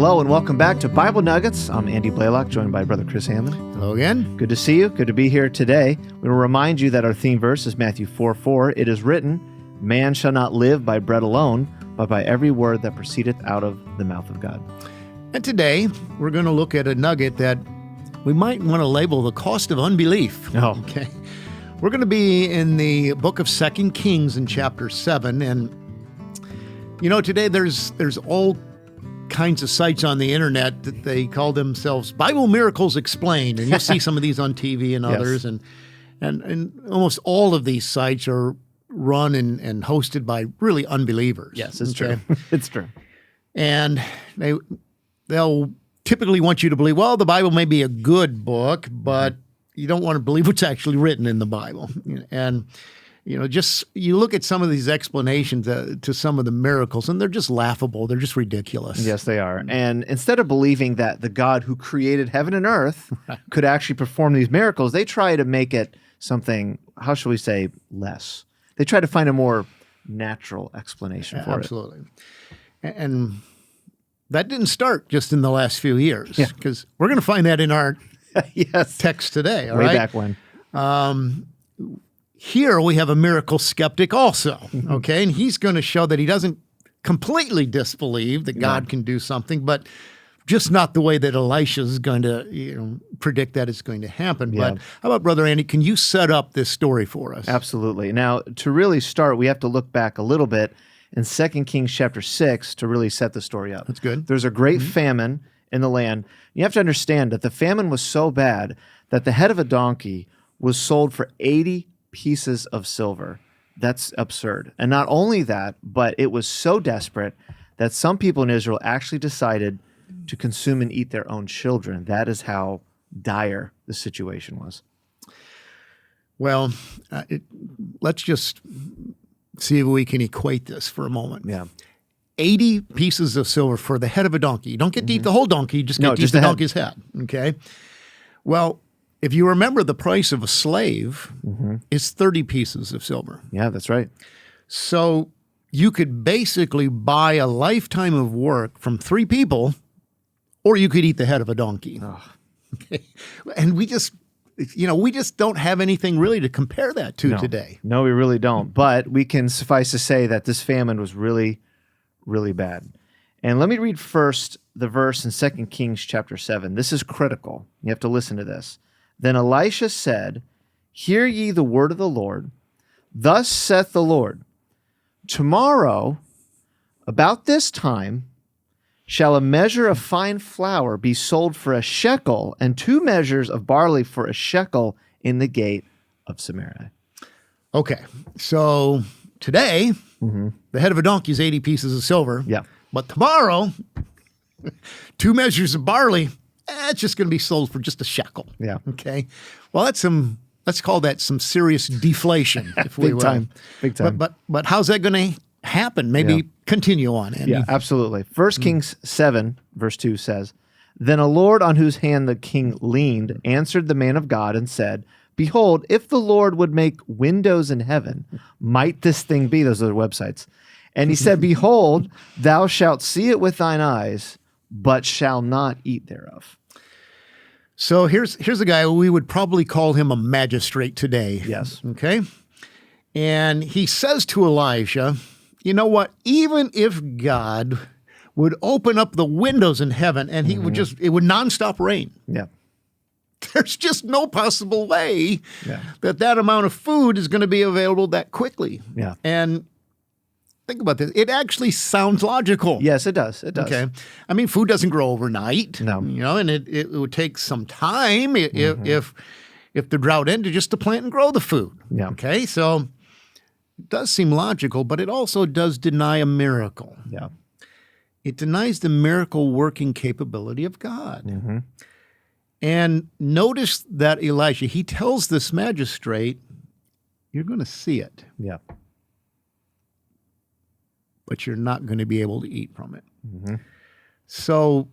Hello and welcome back to Bible Nuggets. I'm Andy Blalock, joined by Brother Kriss and Andy. Hello again. Good to see you. Good to be here today. We will remind you that our theme verse is Matthew 4:4. It is written, "Man shall not live by bread alone, but by every word that proceedeth out of the mouth of God." And today, we're going to look at a nugget that we might want to label the cost of unbelief. Oh. Okay. We're going to be in the book of 2 Kings in chapter 7. And, you know, today there's all kinds of sites on the internet that they call themselves Bible Miracles Explained. And you'll see some of these on TV and others. Yes. And almost all of these sites are run and hosted by really unbelievers. Yes, it's true. It's true. And they'll typically want you to believe, well, the Bible may be a good book, but you don't want to believe what's actually written in the Bible. And, you know, just you look at some of these explanations to some of the miracles, and they're just laughable. They're just ridiculous. Yes, they are. And instead of believing that the God who created heaven and earth could actually perform these miracles, they try to make it something, how shall we say, less. They try to find a more natural explanation for Absolutely. And that didn't start just in the last few years, because we're going to find that in our yes. text today. All Way right? back when. Here we have a miracle skeptic also, okay? And he's going to show that he doesn't completely disbelieve that God can do something, but just not the way that Elisha is going to predict that it's going to happen. Yeah. But how about, Brother Andy, can you set up this story for us? Absolutely. Now, to really start, we have to look back a little bit in 2 Kings chapter 6 to really set the story up. That's good. There's a great famine in the land. You have to understand that the famine was so bad that the head of a donkey was sold for 80 pieces of silver. That's absurd. And not only that, but it was so desperate that some people in Israel actually decided to consume and eat their own children. That is how dire the situation was. Well, let's just see if we can equate this for a moment. Yeah. 80 pieces of silver for the head of a donkey. You don't get to eat the whole donkey, you just get to eat the donkey's head. Okay. Well, if you remember, the price of a slave is 30 pieces of silver. Yeah, that's right. So you could basically buy a lifetime of work from 3 people, or you could eat the head of a donkey. Okay. And we just don't have anything really to compare that to today. No, we really don't. But we can suffice to say that this famine was really, really bad. And let me read first the verse in 2 Kings chapter 7. This is critical. You have to listen to this. Then Elisha said, "Hear ye the word of the Lord. Thus saith the Lord, tomorrow, about this time, shall a measure of fine flour be sold for a shekel, and 2 measures of barley for a shekel in the gate of Samaria." Okay, so today, the head of a donkey is 80 pieces of silver. Yeah. But tomorrow, 2 measures of barley, it's just going to be sold for just a shekel. Yeah. Okay. Well, let's call that some serious deflation, if we will. Big time. But how's that going to happen? Maybe continue on, Andy. Yeah, absolutely. 1 Kings 7, verse 2 says, "Then a Lord on whose hand the king leaned answered the man of God and said, Behold, if the Lord would make windows in heaven, might this thing be?" Those are the websites. "And he said, Behold, thou shalt see it with thine eyes, but shall not eat thereof." So here's a guy, we would probably call him a magistrate today. Yes. Okay. And he says to Elijah, you know what? Even if God would open up the windows in heaven and it would nonstop rain. Yeah. There's just no possible way that amount of food is going to be available that quickly. Yeah. And think about this. It actually sounds logical. Yes, it does. It does. Okay. I mean, food doesn't grow overnight. No. And it would take some time if the drought ended just to plant and grow the food. Yeah. Okay. So it does seem logical, but it also does deny a miracle. Yeah. It denies the miracle working capability of God. And notice that Elisha, he tells this magistrate, you're going to see it. Yeah. But you're not going to be able to eat from it. So,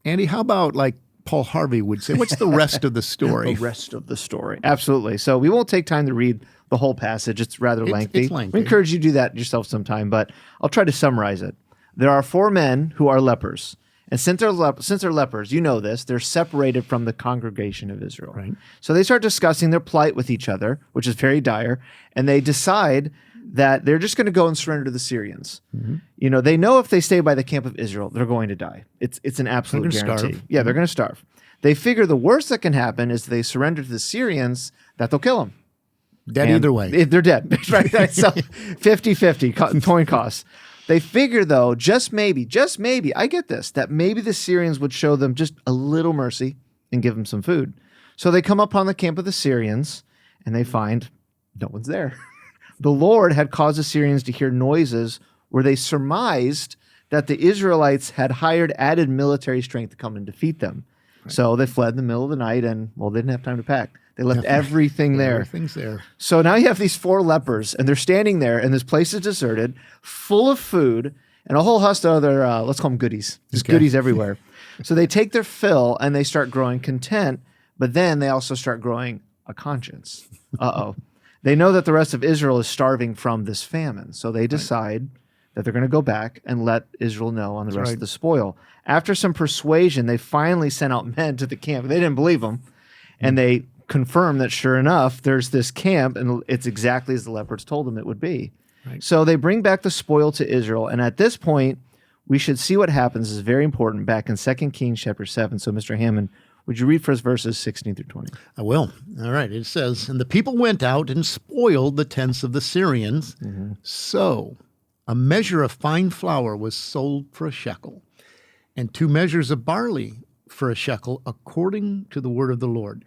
Andy, how about like Paul Harvey would say, what's the rest of the story? The rest of the story. Absolutely. So we won't take time to read the whole passage. It's rather lengthy. It's lengthy. We encourage you to do that yourself sometime, but I'll try to summarize it. There are 4 men who are lepers. And since they're lepers, you know this, they're separated from the congregation of Israel. Right. So they start discussing their plight with each other, which is very dire, and they decide that they're just going to go and surrender to the Syrians. You know, they know if they stay by the camp of Israel, they're going to die. It's an absolute They're gonna guarantee. starve. Yeah, they're going to starve. They figure the worst that can happen is they surrender to the Syrians, that they'll kill them. Dead And either way. They're dead. Right? So 50-50 coin costs. They figure, though, just maybe, I get this, that maybe the Syrians would show them just a little mercy and give them some food. So they come upon the camp of the Syrians, and they find no one's there. The Lord had caused the Syrians to hear noises where they surmised that the Israelites had hired added military strength to come and defeat them. Right. So they fled in the middle of the night, and, well, they didn't have time to pack. They left everything there. Everything's there. So now you have these 4 lepers, and they're standing there, and this place is deserted, full of food, and a whole host of other, let's call them goodies. There's goodies everywhere. So they take their fill, and they start growing content, but then they also start growing a conscience. They know that the rest of Israel is starving from this famine, so they decide that they're going to go back and let Israel know on the rest of the spoil. After some persuasion, they finally sent out men to the camp. They didn't believe them, and they confirm that sure enough, there's this camp, and it's exactly as the lepers told them it would be. Right. So they bring back the spoil to Israel, and at this point, we should see what happens. This is very important, back in 2 Kings chapter 7. So, Mr. Hammond, would you read for us verses 16 through 20? I will. All right. It says, "And the people went out and spoiled the tents of the Syrians. So a measure of fine flour was sold for a shekel, and 2 measures of barley for a shekel, according to the word of the Lord.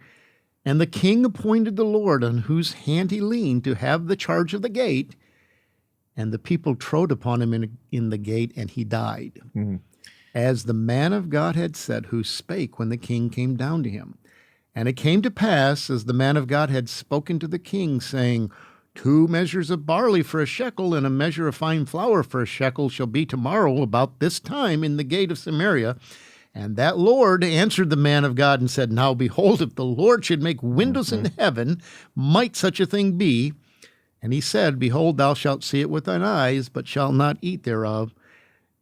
And the king appointed the Lord, on whose hand he leaned, to have the charge of the gate. And the people trode upon him in the gate, and he died. As the man of God had said, who spake when the king came down to him. And it came to pass, as the man of God had spoken to the king, saying, 2 measures of barley for a shekel, and a measure of fine flour for a shekel shall be tomorrow about this time in the gate of Samaria. And that Lord answered the man of God and said, Now behold, if the Lord should make windows in heaven, might such a thing be? And he said, Behold, thou shalt see it with thine eyes, but shalt not eat thereof.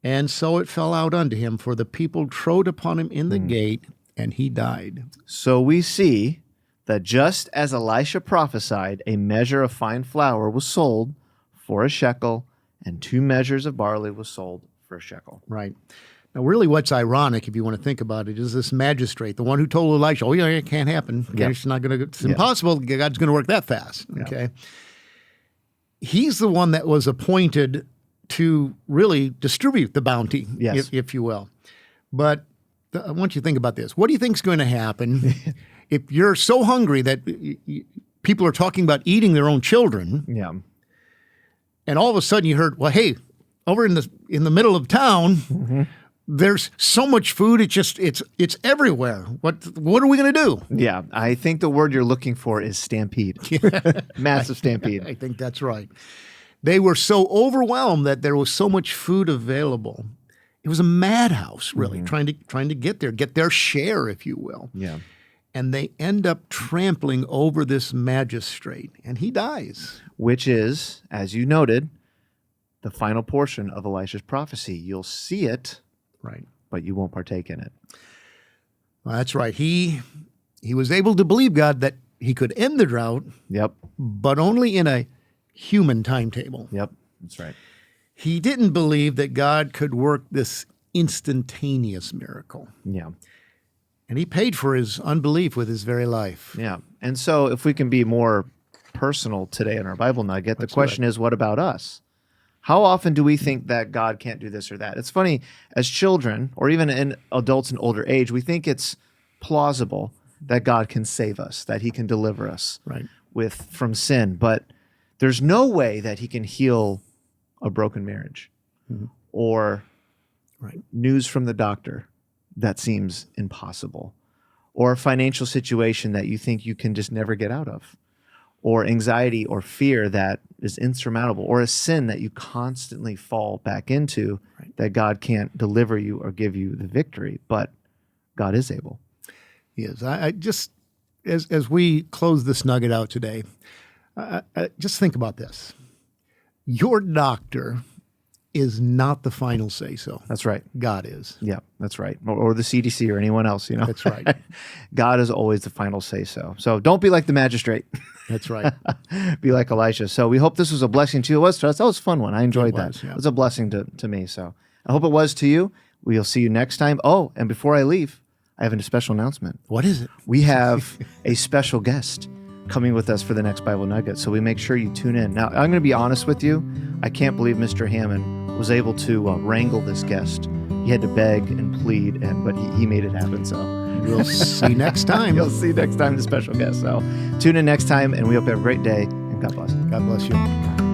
And so it fell out unto him, for the people trode upon him in the gate, and he died." So we see that just as Elisha prophesied, a measure of fine flour was sold for a shekel, and 2 measures of barley was sold for a shekel. Right. Now, really what's ironic, if you want to think about it, is this magistrate, the one who told Elisha, it can't happen. It's not going to. It's impossible. God's going to work that fast. Okay. He's the one that was appointed to really distribute the bounty, if you will. But I want you to think about this. What do you think is going to happen if you're so hungry that people are talking about eating their own children? Yeah. And all of a sudden you heard, well, hey, over in the middle of town, there's so much food. It's everywhere. What are we going to do? Yeah. I think the word you're looking for is stampede. Massive stampede. I think that's right. They were so overwhelmed that there was so much food available. It was a madhouse, really, trying to get their share, if you will. Yeah. And they end up trampling over this magistrate, and he dies. Which is, as you noted, the final portion of Elisha's prophecy. You'll see it, right, but you won't partake in it. Well, that's right. He was able to believe God that he could end the drought, but only in a human timetable. Yep, that's right. He didn't believe that God could work this instantaneous miracle. Yeah. And he paid for his unbelief with his very life. Yeah. And so if we can be more personal today in our Bible nugget, the question is, what about us? How often do we think that God can't do this or that? It's funny, as children, or even in adults in older age, we think it's plausible that God can save us, that he can deliver us from sin. But there's no way that he can heal a broken marriage or news from the doctor that seems impossible, or a financial situation that you think you can just never get out of, or anxiety or fear that is insurmountable, or a sin that you constantly fall back into that God can't deliver you or give you the victory. But God is able. He is. I just, as we close this nugget out today, just think about this. Your doctor is not the final say-so. That's right. God is. Yeah, that's right. Or the CDC or anyone else, you know. That's right. God is always the final say-so. So don't be like the magistrate. That's right. Be like Elisha. So we hope this was a blessing to you. It was to us. That was a fun one. I enjoyed It was, that. yeah. It was a blessing to me. So I hope it was to you. We'll see you next time. Oh, and before I leave, I have a special announcement. What is it? We have a special guest coming with us for the next Bible Nugget. So we make sure you tune in. Now, I'm going to be honest with you. I can't believe Mr. Hammond was able to wrangle this guest. He had to beg and plead, but he made it happen. So We'll see next time. you'll see next time the special guest. So tune in next time, and we hope you have a great day, and God bless. God bless you.